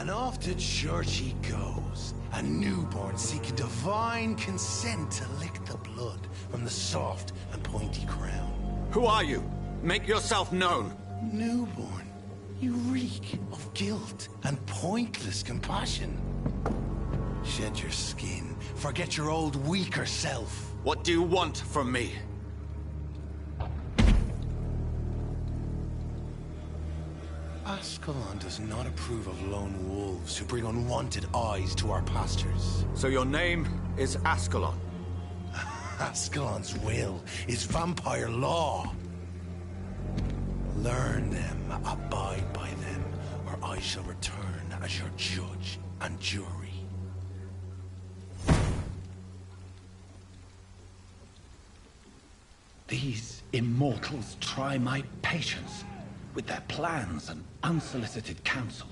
And off to church he goes, a newborn seeking divine consent to lick the blood from the soft and pointy crown. Who are you? Make yourself known. Newborn, you reek of guilt and pointless compassion. Shed your skin, forget your old weaker self. What do you want from me? Ascalon does not approve of lone wolves who bring unwanted eyes to our pastures. So your name is Ascalon? Ascalon's will is vampire law. Learn them, abide by them, or I shall return as your judge and jury. These immortals try my patience with their plans and unsolicited counsel.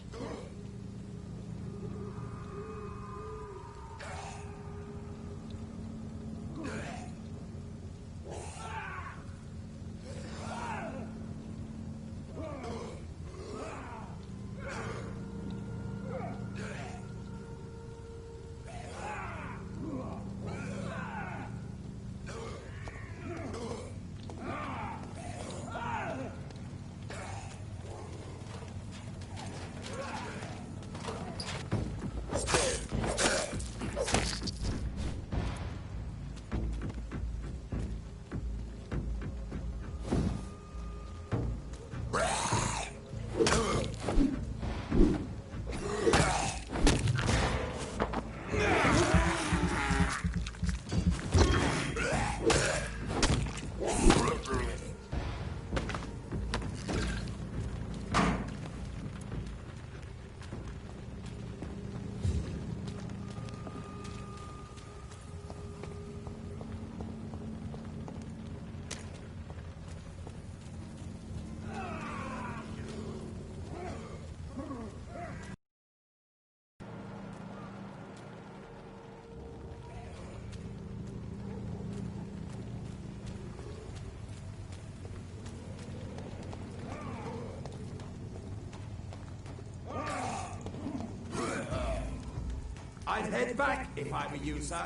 I'd head back if I were you, sir.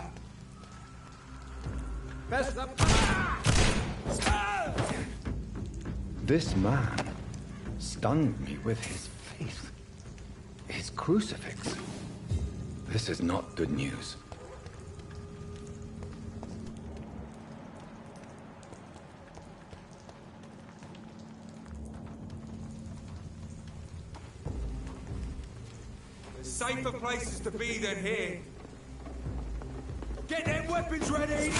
Best of... This man stunned me with his faith. His crucifix. This is not good news. Safer places to be than here. Get them weapons ready!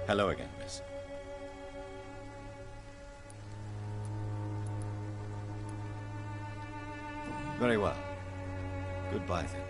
Hello again, miss. Very well. Goodbye, then.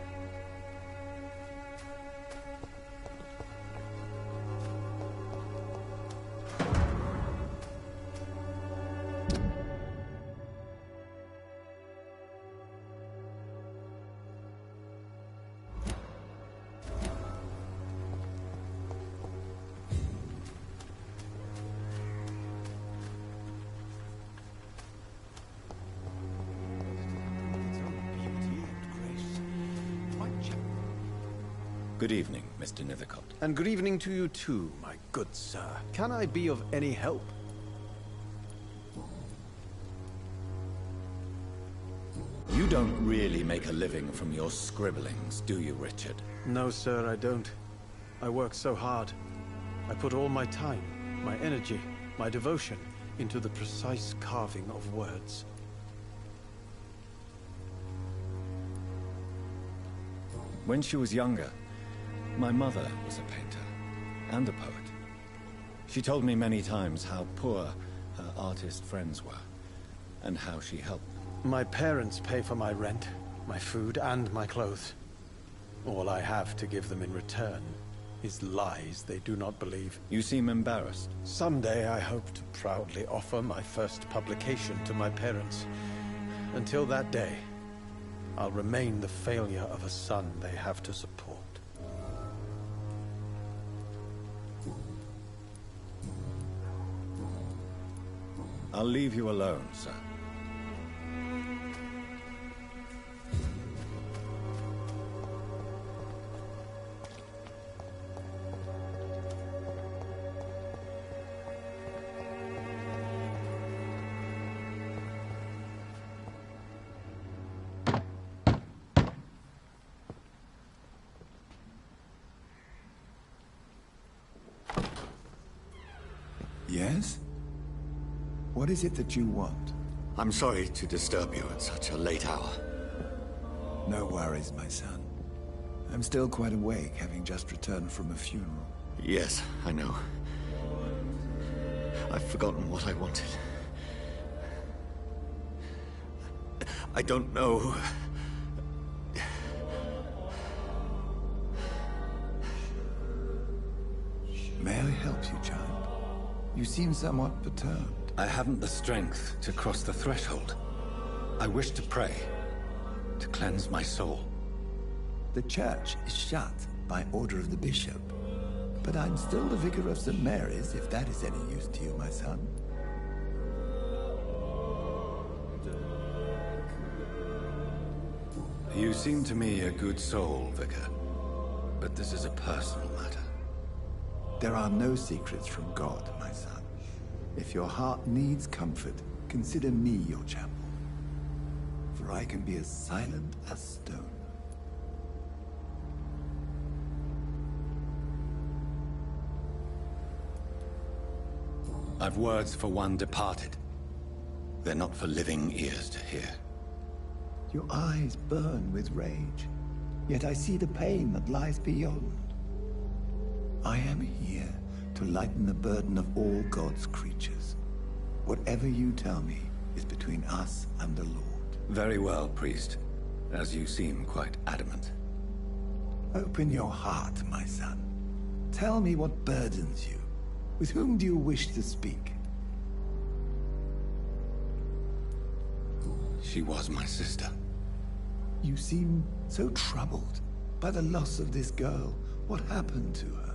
Good evening, Mr. Nethercott. And good evening to you too, my good sir. Can I be of any help? You don't really make a living from your scribblings, do you, Richard? No, sir, I don't. I work so hard. I put all my time, my energy, my devotion into the precise carving of words. When she was younger, my mother was a painter and a poet. She told me many times how poor her artist friends were, and how she helped them. My parents pay for my rent, my food, and my clothes. All I have to give them in return is lies they do not believe. You seem embarrassed. Someday I hope to proudly offer my first publication to my parents. Until that day, I'll remain the failure of a son they have to support. I'll leave you alone, sir. Yes? What is it that you want? I'm sorry to disturb you at such a late hour. No worries, my son. I'm still quite awake, having just returned from a funeral. Yes, I know. I've forgotten what I wanted. I don't know. May I help you, child? You seem somewhat perturbed. I haven't the strength to cross the threshold. I wish to pray, to cleanse my soul. The church is shut by order of the bishop. But I'm still the vicar of St. Mary's, if that is any use to you, my son. You seem to me a good soul, Vicar. But this is a personal matter. There are no secrets from God, my son. If your heart needs comfort, consider me your chapel. For I can be as silent as stone. I've words for one departed. They're not for living ears to hear. Your eyes burn with rage, yet I see the pain that lies beyond. I am here to lighten the burden of all God's creatures. Whatever you tell me is between us and the Lord. Very well, priest, as you seem quite adamant. Open your heart, my son. Tell me what burdens you. With whom do you wish to speak? She was my sister. You seem so troubled by the loss of this girl. What happened to her?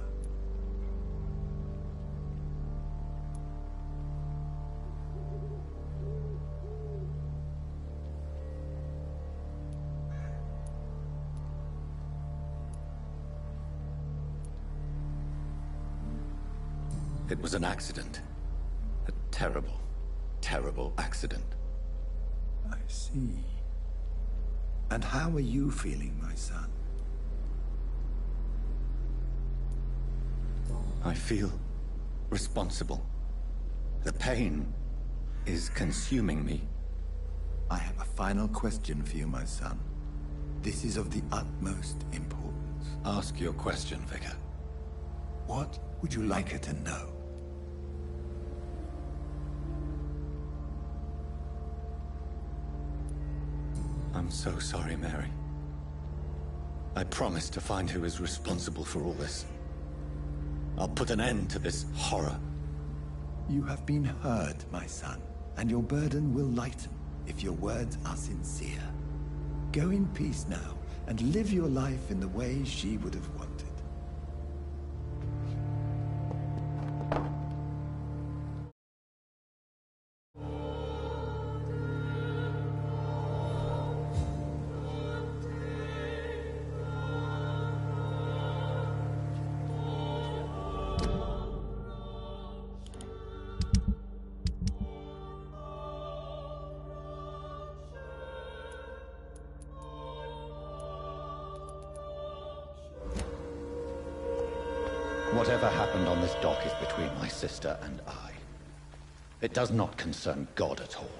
It was an accident. A terrible, terrible accident. I see. And how are you feeling, my son? I feel responsible. The pain is consuming me. I have a final question for you, my son. This is of the utmost importance. Ask your question, Vicar. What would you like her to know? I'm so sorry, Mary. I promise to find who is responsible for all this. I'll put an end to this horror. You have been heard, my son, and your burden will lighten if your words are sincere. Go in peace now, and live your life in the way she would have wanted. Whatever happened on this dock is between my sister and I. It does not concern God at all.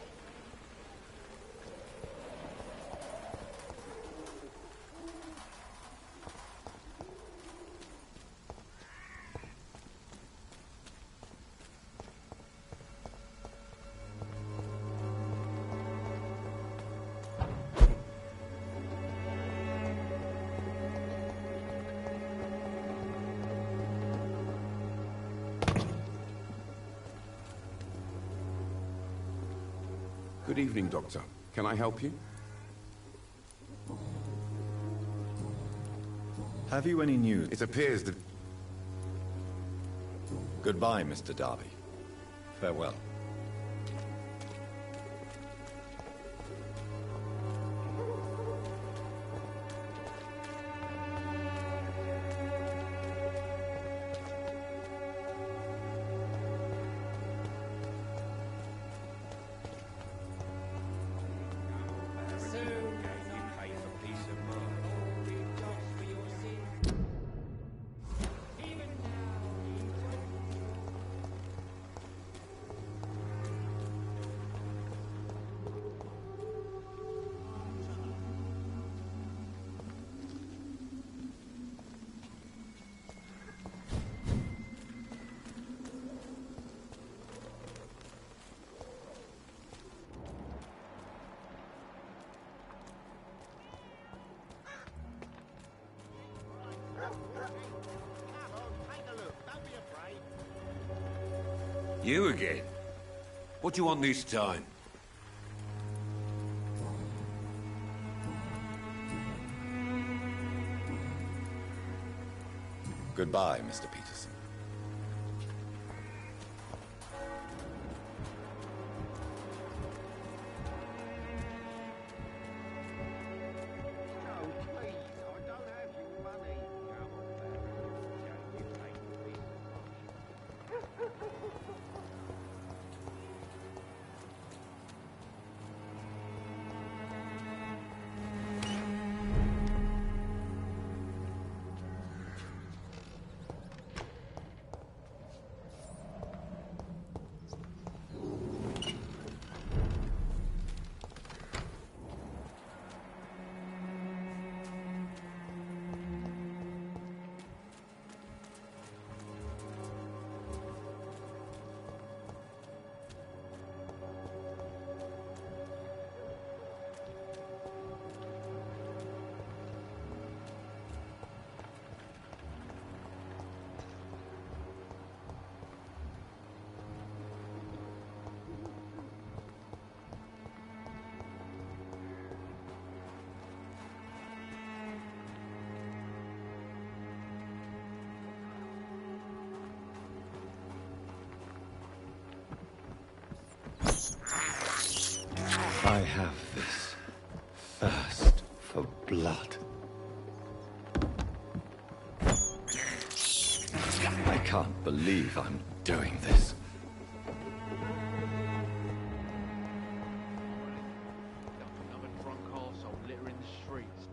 Good evening, Doctor. Can I help you? Have you any news? It appears that... Goodbye, Mr. Darby. Farewell. You again? What do you want this time? Goodbye, Mr. Peterson. I have this thirst for blood. I can't believe I'm doing this. Another drunk arsehole littering the streets.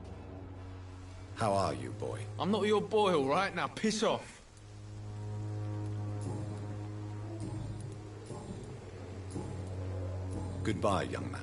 How are you, boy? I'm not your boy, all right? Now piss off. Goodbye, young man.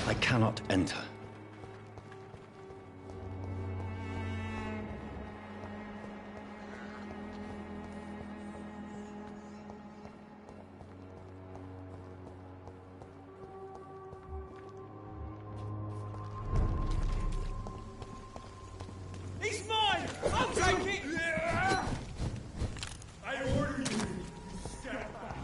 I cannot enter. He's mine! I'll take it! I order you to step back.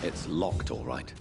It's locked, all right.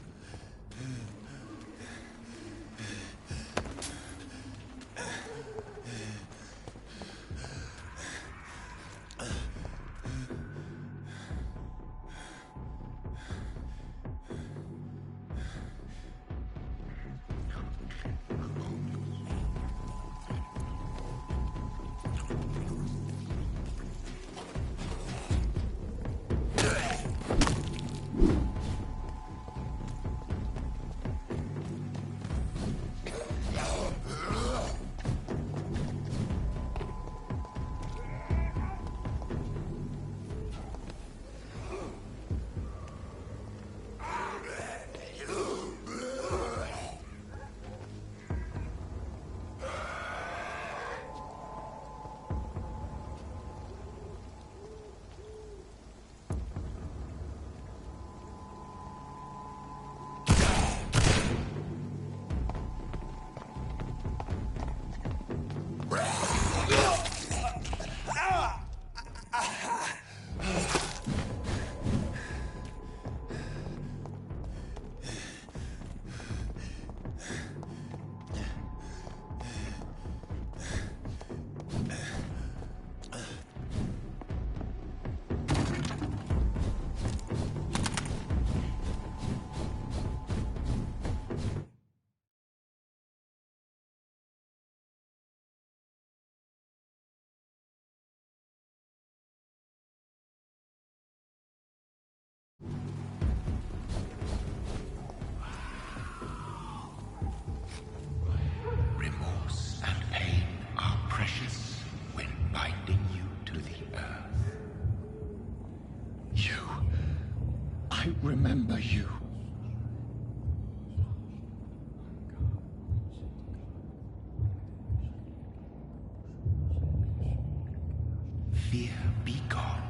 fear be gone.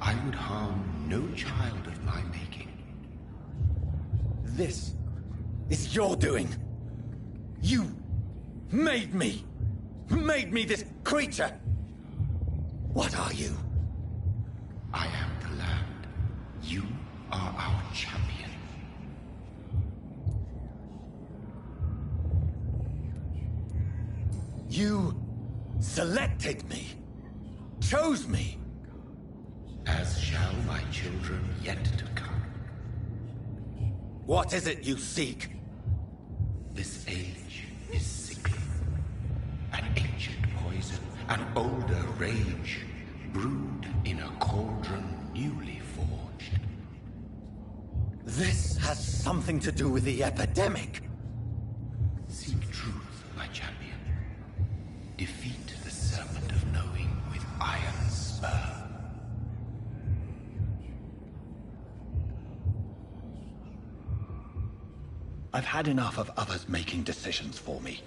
I would harm no child of my making. This is your doing. You made me. Made me this creature. What are you? I am the land. You are our champion. You selected me. Chose me. As shall my children yet to come. What is it you seek? This age is sickly. An ancient poison, an older rage, brewed in a cauldron newly forged. This has something to do with the epidemic. Seek truth, my champion. Defeat the serpent of knowing with iron spur. I've had enough of others making decisions for me,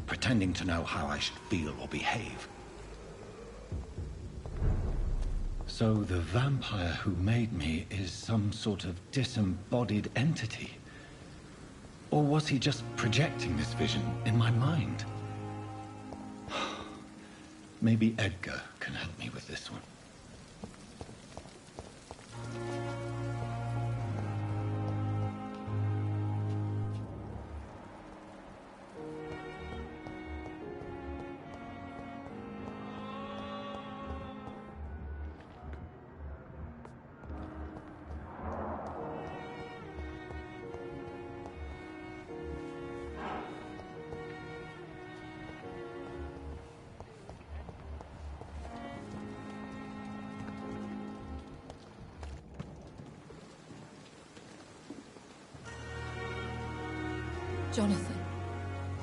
pretending to know how I should feel or behave. So the vampire who made me is some sort of disembodied entity? Or was he just projecting this vision in my mind? Maybe Edgar can help me with this one. Jonathan,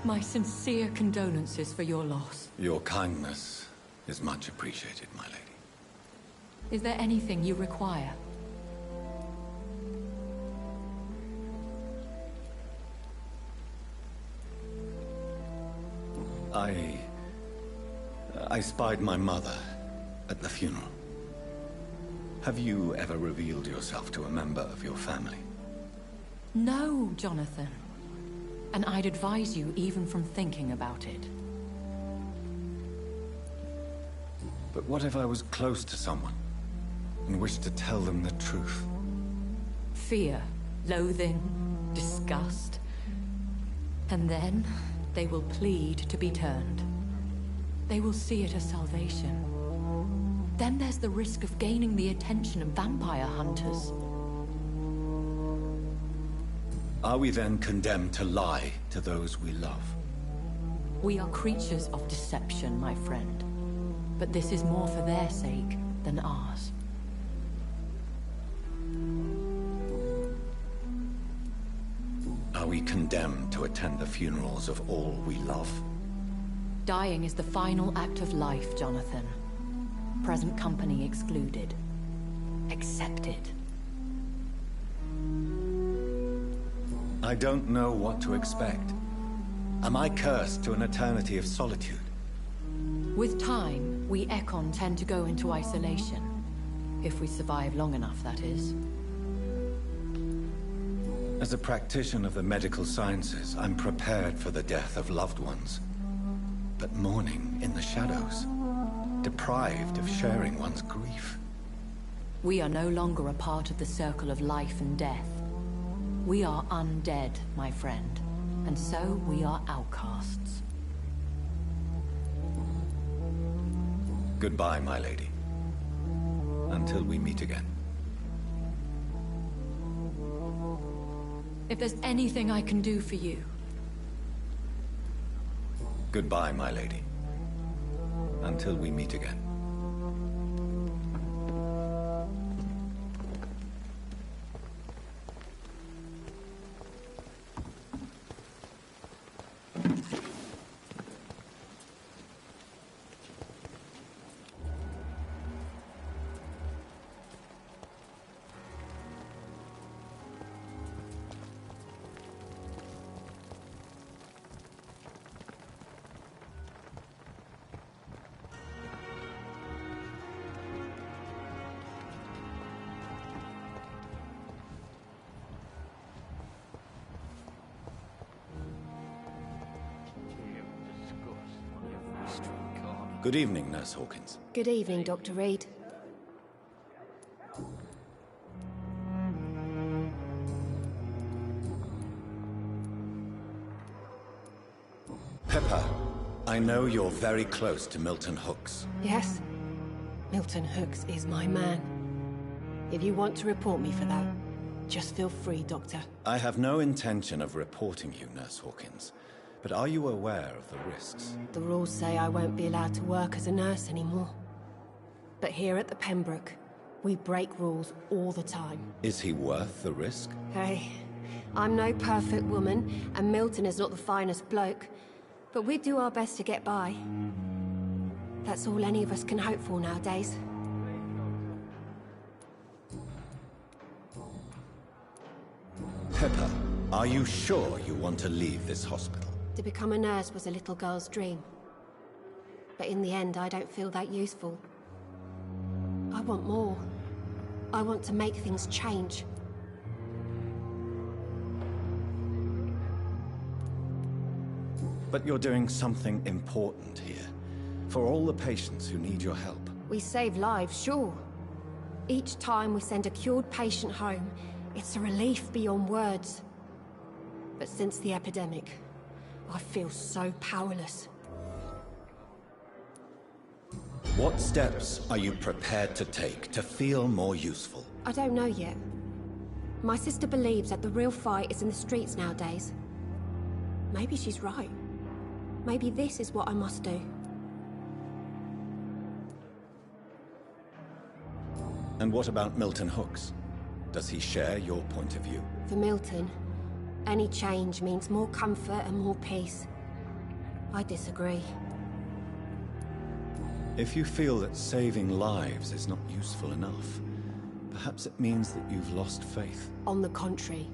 my sincere condolences for your loss. Your kindness is much appreciated, my lady. Is there anything you require? I spied my mother at the funeral. Have you ever revealed yourself to a member of your family? No, Jonathan. And I'd advise you even from thinking about it. But what if I was close to someone and wished to tell them the truth? Fear, loathing, disgust. And then they will plead to be turned. They will see it as salvation. Then there's the risk of gaining the attention of vampire hunters. Are we then condemned to lie to those we love? We are creatures of deception, my friend. But this is more for their sake than ours. Are we condemned to attend the funerals of all we love? Dying is the final act of life, Jonathan. Present company excluded. Accepted. I don't know what to expect. Am I cursed to an eternity of solitude? With time, we Ekon tend to go into isolation. If we survive long enough, that is. As a practitioner of the medical sciences, I'm prepared for the death of loved ones. But mourning in the shadows, deprived of sharing one's grief. We are no longer a part of the circle of life and death. We are undead, my friend, and so we are outcasts. Goodbye, my lady. Until we meet again. If there's anything I can do for you... Goodbye, my lady. Until we meet again. Good evening, Nurse Hawkins. Good evening, Dr. Reed. Pepper, I know you're very close to Milton Hooks. Yes? Milton Hooks is my man. If you want to report me for that, just feel free, Doctor. I have no intention of reporting you, Nurse Hawkins. But are you aware of the risks? The rules say I won't be allowed to work as a nurse anymore. But here at the Pembroke, we break rules all the time. Is he worth the risk? Hey, I'm no perfect woman, and Milton is not the finest bloke. But we do our best to get by. That's all any of us can hope for nowadays. Pepper, are you sure you want to leave this hospital? To become a nurse was a little girl's dream. But in the end, I don't feel that useful. I want more. I want to make things change. But you're doing something important here. For all the patients who need your help. We save lives, sure. Each time we send a cured patient home, it's a relief beyond words. But since the epidemic, I feel so powerless. What steps are you prepared to take to feel more useful? I don't know yet. My sister believes that the real fight is in the streets nowadays. Maybe she's right. Maybe this is what I must do. And what about Milton Hooks? Does he share your point of view? For Milton, any change means more comfort and more peace. I disagree. If you feel that saving lives is not useful enough, perhaps it means that you've lost faith. On the contrary,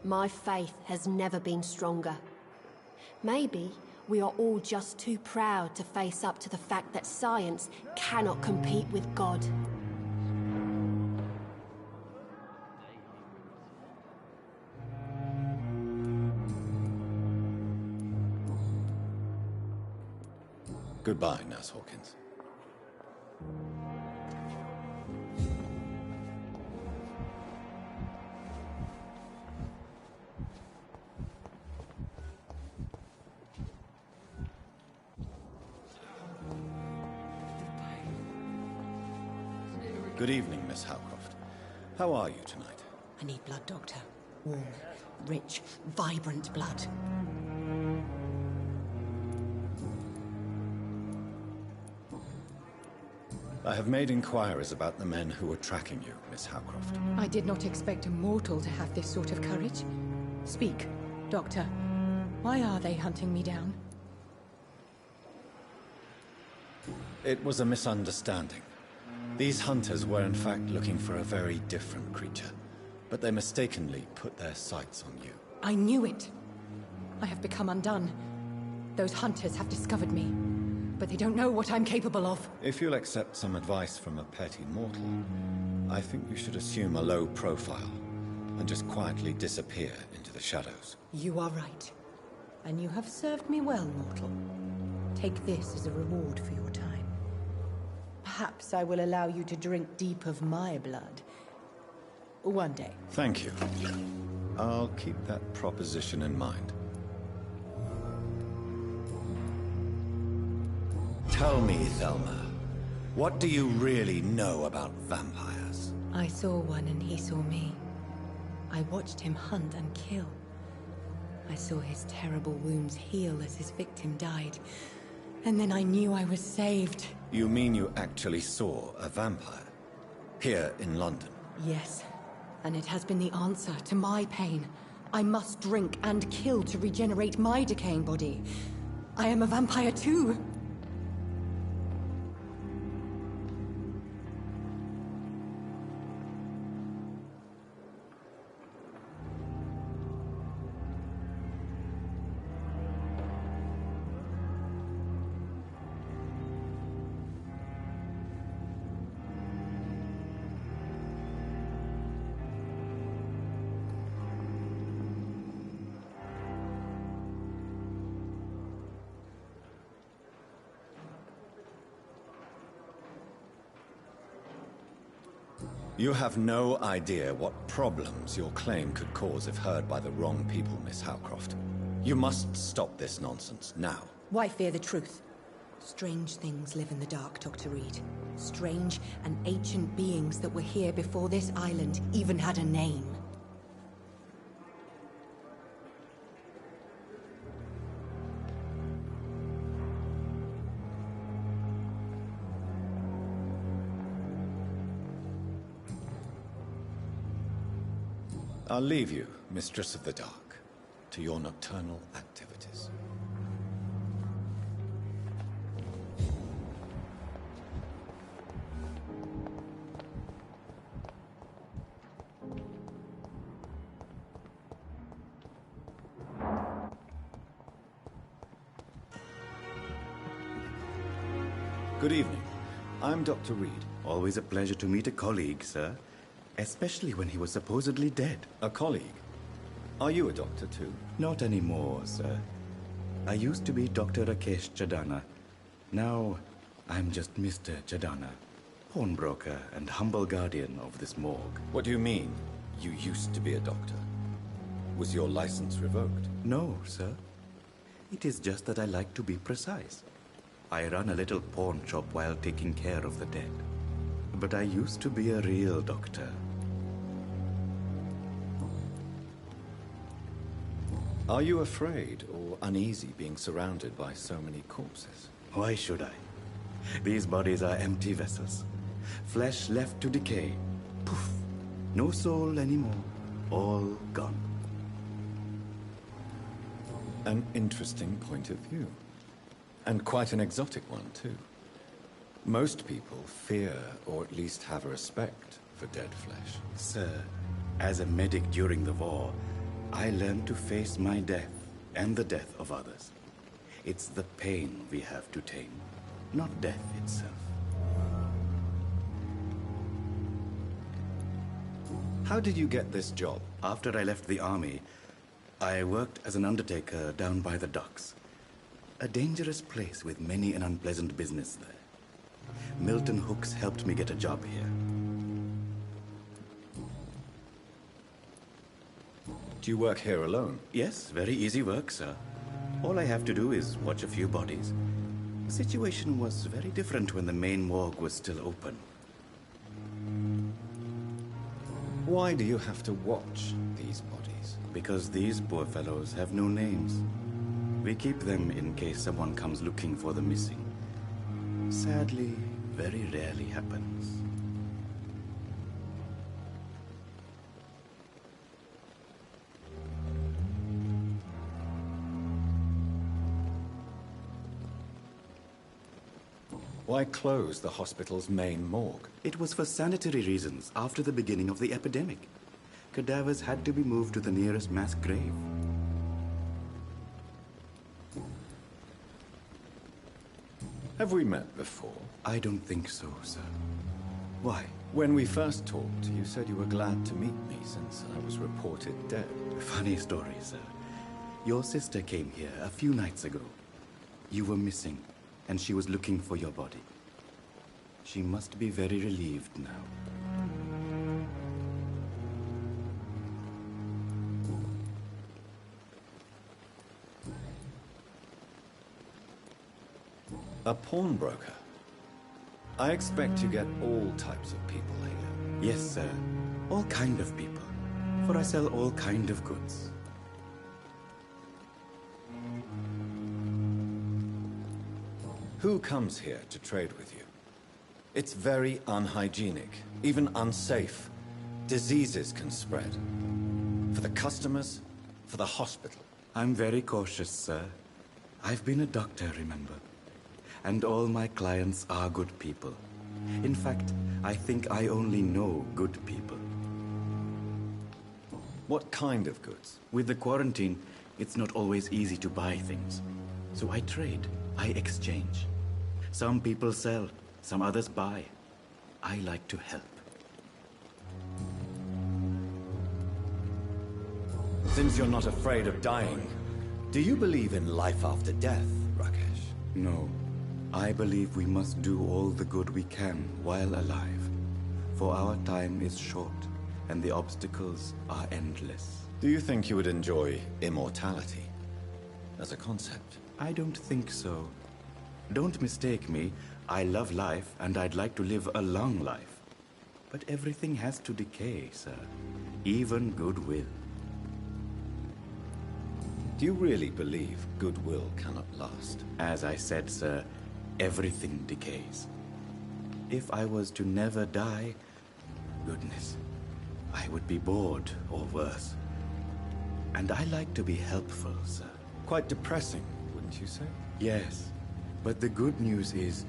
my faith has never been stronger. Maybe we are all just too proud to face up to the fact that science cannot compete with God. Goodbye, Nurse Hawkins. Good evening, Miss Howcroft. How are you tonight? I need blood, Doctor. Warm, rich, vibrant blood. I have made inquiries about the men who were tracking you, Miss Howcroft. I did not expect a mortal to have this sort of courage. Speak, Doctor. Why are they hunting me down? It was a misunderstanding. These hunters were in fact looking for a very different creature, but they mistakenly put their sights on you. I knew it. I have become undone. Those hunters have discovered me, but they don't know what I'm capable of. If you'll accept some advice from a petty mortal, I think you should assume a low profile and just quietly disappear into the shadows. You are right. And you have served me well, mortal. Take this as a reward for your time. Perhaps I will allow you to drink deep of my blood. One day. Thank you. I'll keep that proposition in mind. Tell me, Thelma, what do you really know about vampires? I saw one and he saw me. I watched him hunt and kill. I saw his terrible wounds heal as his victim died. And then I knew I was saved. You mean you actually saw a vampire? Here in London? Yes. And it has been the answer to my pain. I must drink and kill to regenerate my decaying body. I am a vampire too. You have no idea what problems your claim could cause if heard by the wrong people, Miss Howcroft. You must stop this nonsense, now. Why fear the truth? Strange things live in the dark, Dr. Reed. Strange and ancient beings that were here before this island even had a name. I'll leave you, Mistress of the Dark, to your nocturnal activities. Good evening. I'm Dr. Reed. Always a pleasure to meet a colleague, sir. Especially when he was supposedly dead. A colleague? Are you a doctor too? Not anymore, sir. I used to be Dr. Rakesh Chadana. Now, I'm just Mr. Chadana, pawnbroker and humble guardian of this morgue. What do you mean, you used to be a doctor? Was your license revoked? No, sir. It is just that I like to be precise. I run a little pawn shop while taking care of the dead. But I used to be a real doctor. Are you afraid or uneasy being surrounded by so many corpses? Why should I? These bodies are empty vessels. Flesh left to decay. Poof. No soul anymore. All gone. An interesting point of view. And quite an exotic one, too. Most people fear, or at least have a respect, for dead flesh. Sir, as a medic during the war, I learned to face my death and the death of others. It's the pain we have to tame, not death itself. How did you get this job? After I left the army, I worked as an undertaker down by the docks. A dangerous place with many an unpleasant business there. Milton Hooks helped me get a job here. Do you work here alone? Yes, very easy work, sir. All I have to do is watch a few bodies. The situation was very different when the main morgue was still open. Why do you have to watch these bodies? Because these poor fellows have no names. We keep them in case someone comes looking for the missing. Sadly, very rarely happens. Why close the hospital's main morgue? It was for sanitary reasons after the beginning of the epidemic. Cadavers had to be moved to the nearest mass grave. Have we met before? I don't think so, sir. Why? When we first talked, you said you were glad to meet me since I was reported dead. Funny story, sir. Your sister came here a few nights ago. You were missing, and she was looking for your body. She must be very relieved now. A pawnbroker? I expect you get all types of people here. Yes, sir. All kind of people. For I sell all kind of goods. Who comes here to trade with you? It's very unhygienic, even unsafe. Diseases can spread. For the customers, for the hospital. I'm very cautious, sir. I've been a doctor, remember? And all my clients are good people. In fact, I think I only know good people. What kind of goods? With the quarantine, it's not always easy to buy things. So I trade, I exchange. Some people sell, some others buy. I like to help. Since you're not afraid of dying, do you believe in life after death, Rakesh? No. I believe we must do all the good we can while alive. For our time is short, and the obstacles are endless. Do you think you would enjoy immortality as a concept? I don't think so. Don't mistake me. I love life, and I'd like to live a long life. But everything has to decay, sir. Even goodwill. Do you really believe goodwill cannot last? As I said, sir, everything decays. If I was to never die, goodness, I would be bored or worse. And I like to be helpful, sir. Quite depressing, wouldn't you say? Yes, but the good news is,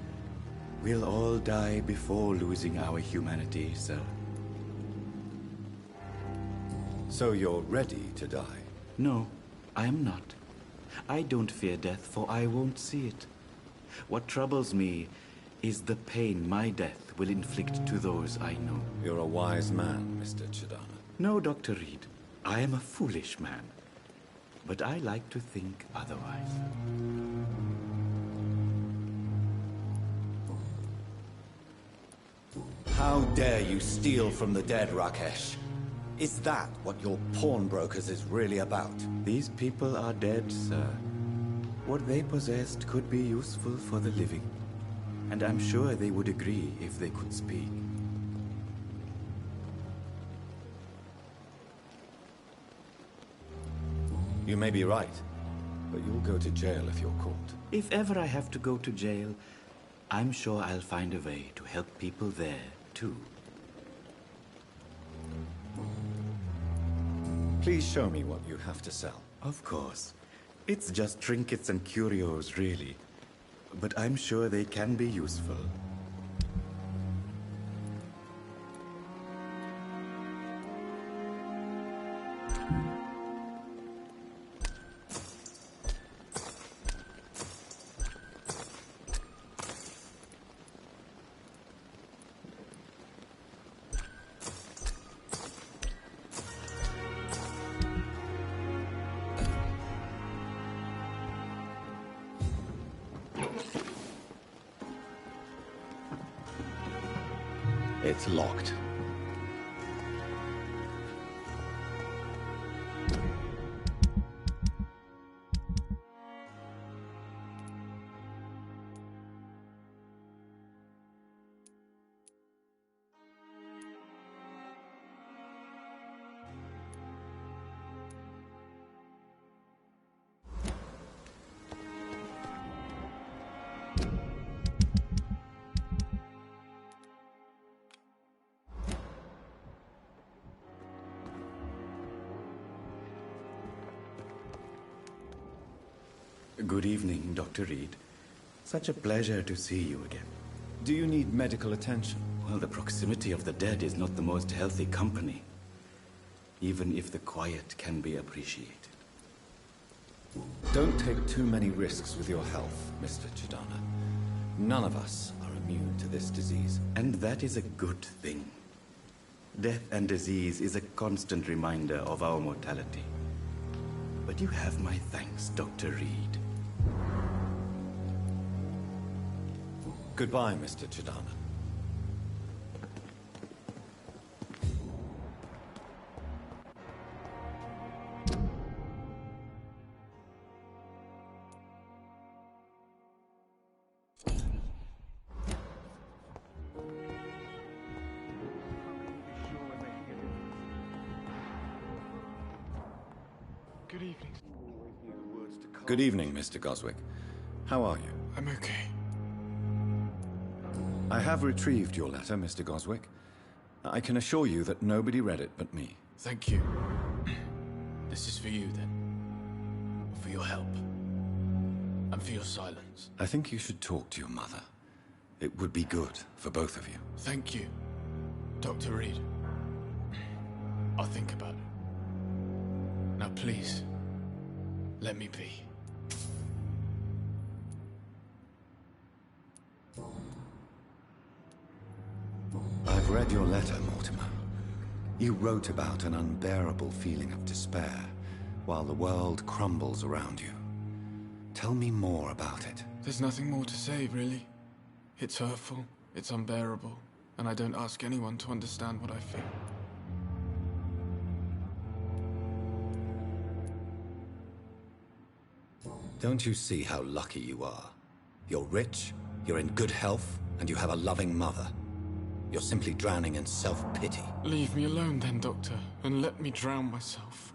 we'll all die before losing our humanity, sir. So you're ready to die? No, I am not. I don't fear death, for I won't see it. What troubles me is the pain my death will inflict to those I know. You're a wise man, Mr. Chidana. No, Dr. Reed. I am a foolish man. But I like to think otherwise. How dare you steal from the dead, Rakesh? Is that what your pawnbrokers is really about? These people are dead, sir. What they possessed could be useful for the living. And I'm sure they would agree if they could speak. You may be right, but you'll go to jail if you're caught. If ever I have to go to jail, I'm sure I'll find a way to help people there, too. Please show me what you have to sell. Of course. It's just trinkets and curios, really. But I'm sure they can be useful. It's locked. Good evening, Dr. Reed. Such a pleasure to see you again. Do you need medical attention? Well, the proximity of the dead is not the most healthy company, even if the quiet can be appreciated. Don't take too many risks with your health, Mr. Chidana. None of us are immune to this disease. And that is a good thing. Death and disease is a constant reminder of our mortality. But you have my thanks, Dr. Reed. Goodbye, Mr. Chidana. Good evening. Good evening, Mr. Goswick. How are you? I'm okay. I have retrieved your letter, Mr. Goswick. I can assure you that nobody read it but me. Thank you. This is for you, then. For your help. And for your silence. I think you should talk to your mother. It would be good for both of you. Thank you, Dr. Reed. I'll think about it. Now, please, let me be. I've read your letter, Mortimer. You wrote about an unbearable feeling of despair while the world crumbles around you. Tell me more about it. There's nothing more to say, really. It's hurtful. It's unbearable. And I don't ask anyone to understand what I feel. Don't you see how lucky you are? You're rich, you're in good health, and you have a loving mother. You're simply drowning in self-pity. Leave me alone then, Doctor, and let me drown myself.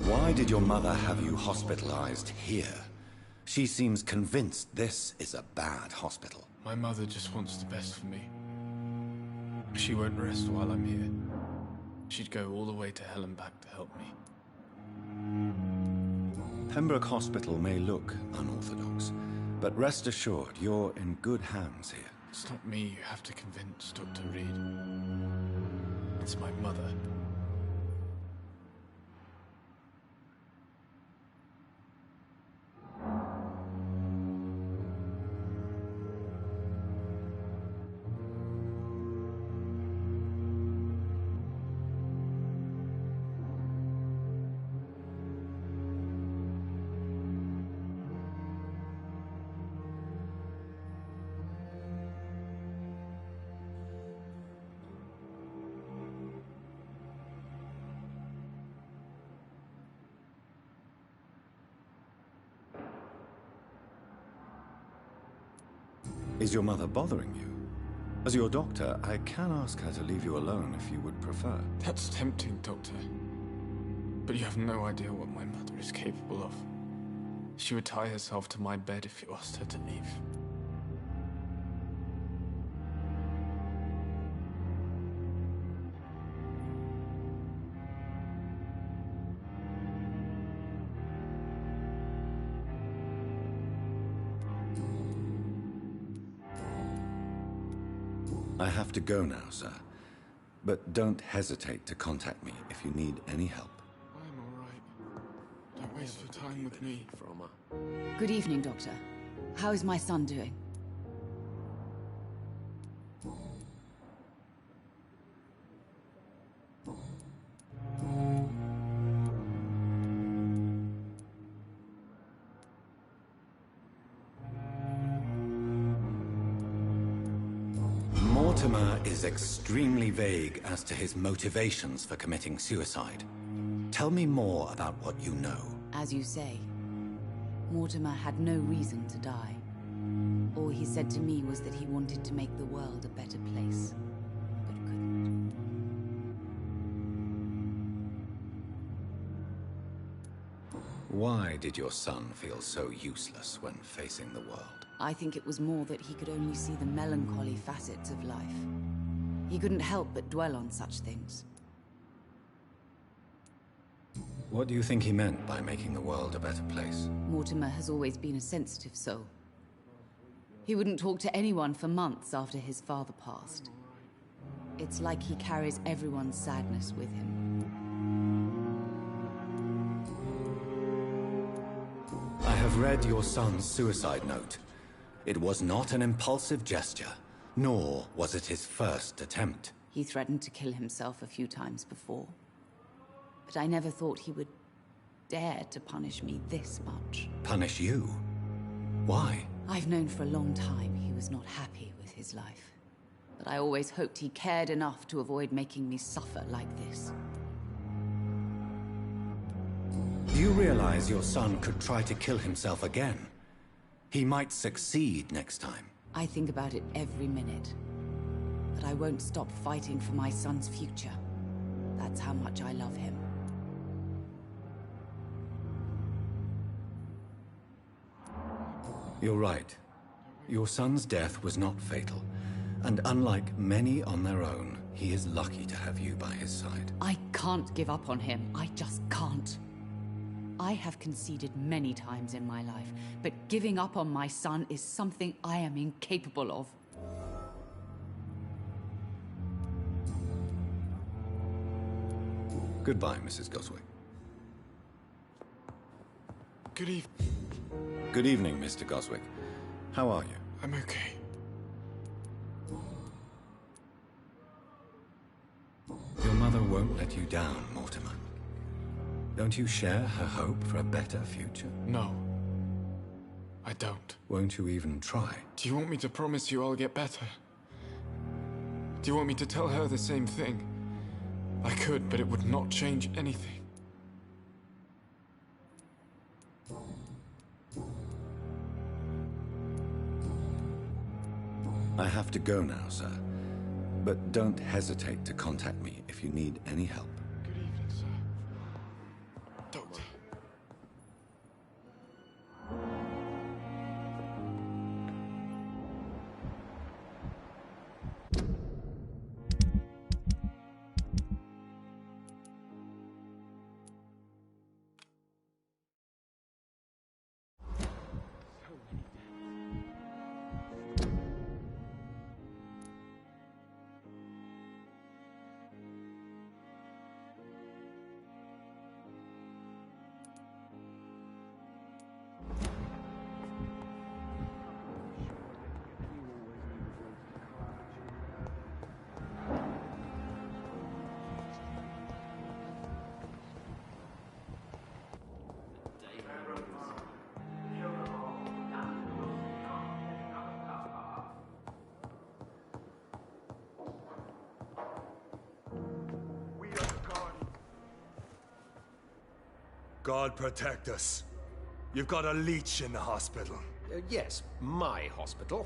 Why did your mother have you hospitalized here? She seems convinced this is a bad hospital. My mother just wants the best for me. She won't rest while I'm here. She'd go all the way to hell and back to help me. Pembroke Hospital may look unorthodox, but rest assured, you're in good hands here. It's not me you have to convince, Dr. Reed. It's my mother. Is your mother bothering you? As your doctor, I can ask her to leave you alone if you would prefer. That's tempting, Doctor. But you have no idea what my mother is capable of. She would tie herself to my bed if you asked her to leave. I have to go now, sir. But don't hesitate to contact me if you need any help. I'm all right. Don't waste your time with me. Good evening, Doctor. How is my son doing? Mortimer is extremely vague as to his motivations for committing suicide. Tell me more about what you know. As you say, Mortimer had no reason to die. All he said to me was that he wanted to make the world a better place, but couldn't. Why did your son feel so useless when facing the world? I think it was more that he could only see the melancholy facets of life. He couldn't help but dwell on such things. What do you think he meant by making the world a better place? Mortimer has always been a sensitive soul. He wouldn't talk to anyone for months after his father passed. It's like he carries everyone's sadness with him. I have read your son's suicide note. It was not an impulsive gesture, nor was it his first attempt. He threatened to kill himself a few times before. But I never thought he would dare to punish me this much. Punish you? Why? I've known for a long time he was not happy with his life. But I always hoped he cared enough to avoid making me suffer like this. Do you realize your son could try to kill himself again? He might succeed next time. I think about it every minute. But I won't stop fighting for my son's future. That's how much I love him. You're right. Your son's death was not fatal. And unlike many on their own, he is lucky to have you by his side. I can't give up on him. I just can't. I have conceded many times in my life, but giving up on my son is something I am incapable of. Goodbye, Mrs. Goswick. Good evening. Good evening, Mr. Goswick. How are you? I'm okay. Your mother won't let you down, Mortimer. Don't you share her hope for a better future? No. I don't. Won't you even try? Do you want me to promise you I'll get better? Do you want me to tell her the same thing? I could, but it would not change anything. I have to go now, sir. But don't hesitate to contact me if you need any help. Good evening, sir. Doctor. God protect us. You've got a leech in the hospital. Yes, my hospital.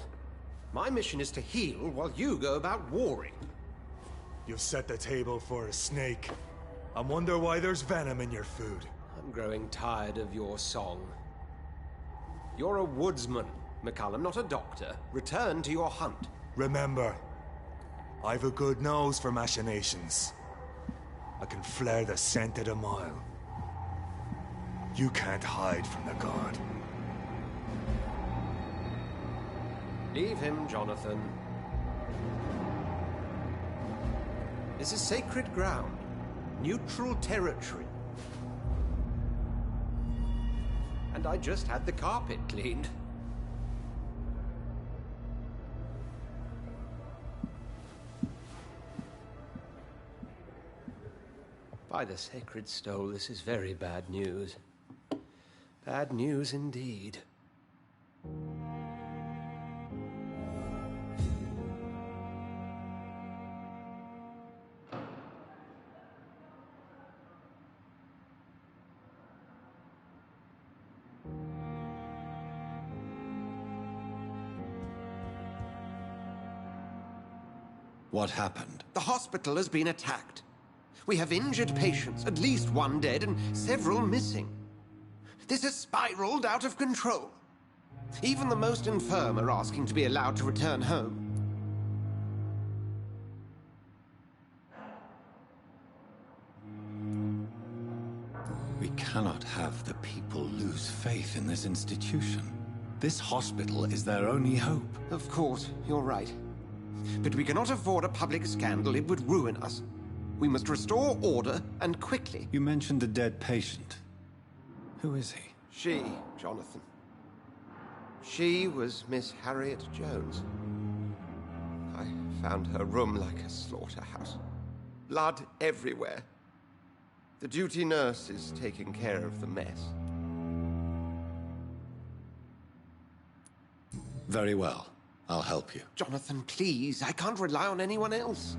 My mission is to heal while you go about warring. You've set the table for a snake. I wonder why there's venom in your food. I'm growing tired of your song. You're a woodsman, McCallum, not a doctor. Return to your hunt. Remember, I've a good nose for machinations. I can flare the scent at a mile. You can't hide from the guard. Leave him, Jonathan. This is sacred ground. Neutral territory. And I just had the carpet cleaned. By the sacred stole, this is very bad news. Bad news indeed. What happened? The hospital has been attacked. We have injured patients, at least one dead and several missing. This has spiraled out of control. Even the most infirm are asking to be allowed to return home. We cannot have the people lose faith in this institution. This hospital is their only hope. Of course, you're right. But we cannot afford a public scandal. It would ruin us. We must restore order, and quickly. You mentioned a dead patient. Who is he? She, Jonathan. She was Miss Harriet Jones. I found her room like a slaughterhouse. Blood everywhere. The duty nurse is taking care of the mess. Very well. I'll help you. Jonathan, please. I can't rely on anyone else.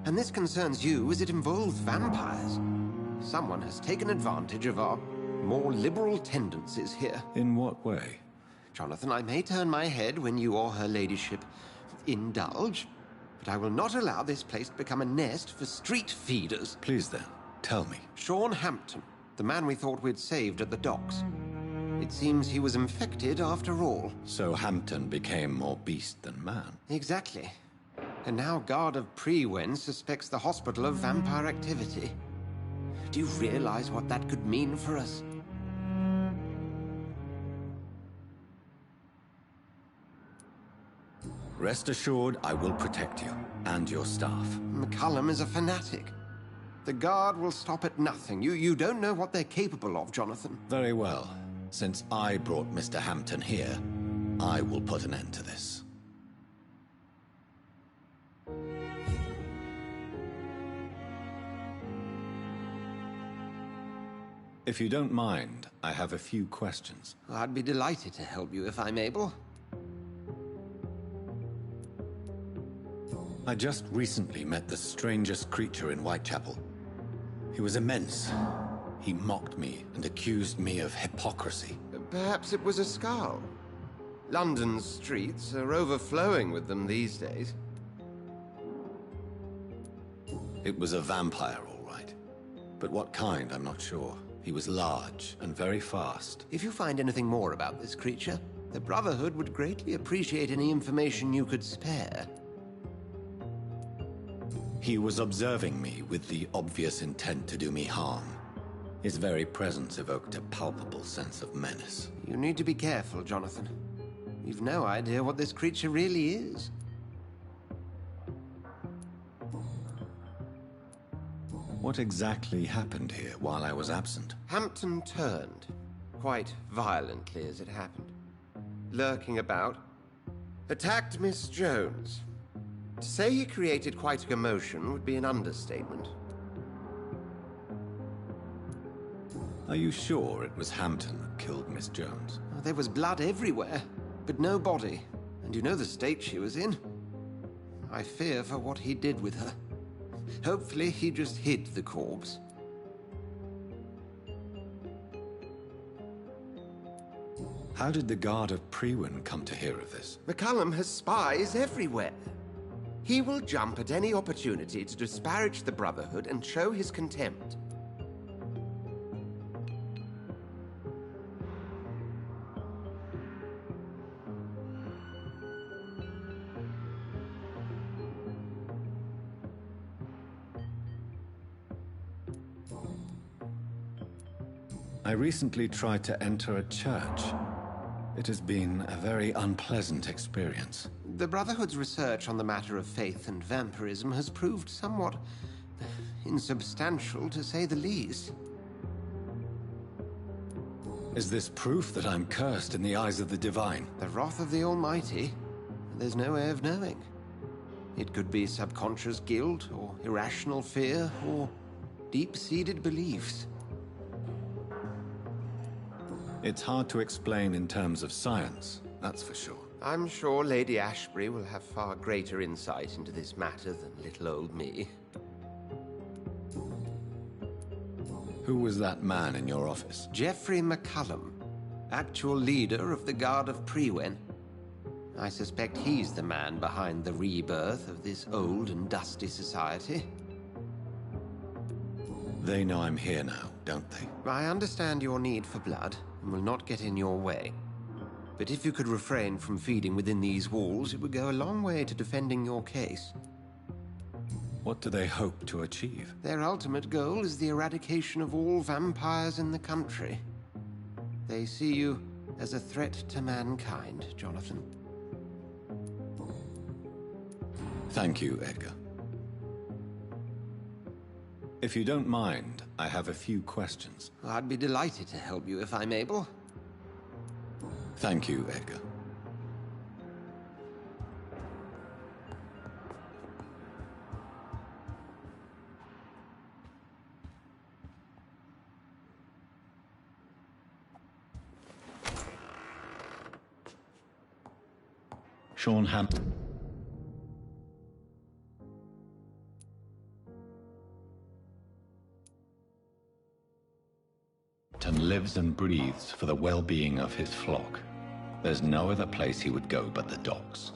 And this concerns you as it involves vampires. Someone has taken advantage of our more liberal tendencies here. In what way? Jonathan, I may turn my head when you or her ladyship indulge, but I will not allow this place to become a nest for street feeders. Please then, tell me. Sean Hampton, the man we thought we'd saved at the docks. It seems he was infected after all. So Hampton became more beast than man. Exactly. And now Guard of Prewen suspects the hospital of vampire activity. Do you realize what that could mean for us? Rest assured, I will protect you and your staff. McCallum is a fanatic. The Guard will stop at nothing. You don't know what they're capable of, Jonathan. Very well. Since I brought Mr. Hampton here, I will put an end to this. If you don't mind, I have a few questions. I'd be delighted to help you if I'm able. I just recently met the strangest creature in Whitechapel. He was immense. He mocked me and accused me of hypocrisy. Perhaps it was a skull. London's streets are overflowing with them these days. It was a vampire, all right. But what kind, I'm not sure. He was large and very fast. If you find anything more about this creature, the Brotherhood would greatly appreciate any information you could spare. He was observing me with the obvious intent to do me harm. His very presence evoked a palpable sense of menace. You need to be careful, Jonathan. You've no idea what this creature really is. What exactly happened here while I was absent? Hampton turned, quite violently as it happened. Lurking about, attacked Miss Jones. To say he created quite a commotion would be an understatement. Are you sure it was Hampton that killed Miss Jones? There was blood everywhere, but no body. And you know the state she was in. I fear for what he did with her. Hopefully he just hid the corpse. How did the Guard of Prewin come to hear of this? McCullum has spies everywhere. He will jump at any opportunity to disparage the Brotherhood and show his contempt. I recently tried to enter a church. It has been a very unpleasant experience. The Brotherhood's research on the matter of faith and vampirism has proved somewhat insubstantial, to say the least. Is this proof that I'm cursed in the eyes of the divine? The wrath of the Almighty? There's no way of knowing. It could be subconscious guilt, or irrational fear, or deep-seated beliefs. It's hard to explain in terms of science, that's for sure. I'm sure Lady Ashbury will have far greater insight into this matter than little old me. Who was that man in your office? Geoffrey McCullum, actual leader of the Guard of Prewin. I suspect he's the man behind the rebirth of this old and dusty society. They know I'm here now, don't they? I understand your need for blood, and will not get in your way. But if you could refrain from feeding within these walls, it would go a long way to defending your case. What do they hope to achieve? Their ultimate goal is the eradication of all vampires in the country. They see you as a threat to mankind, Jonathan. Thank you, Edgar. If you don't mind, I have a few questions. I'd be delighted to help you if I'm able. Thank you, Edgar. Sean Hampton lives and breathes for the well-being of his flock. There's no other place he would go but the docks.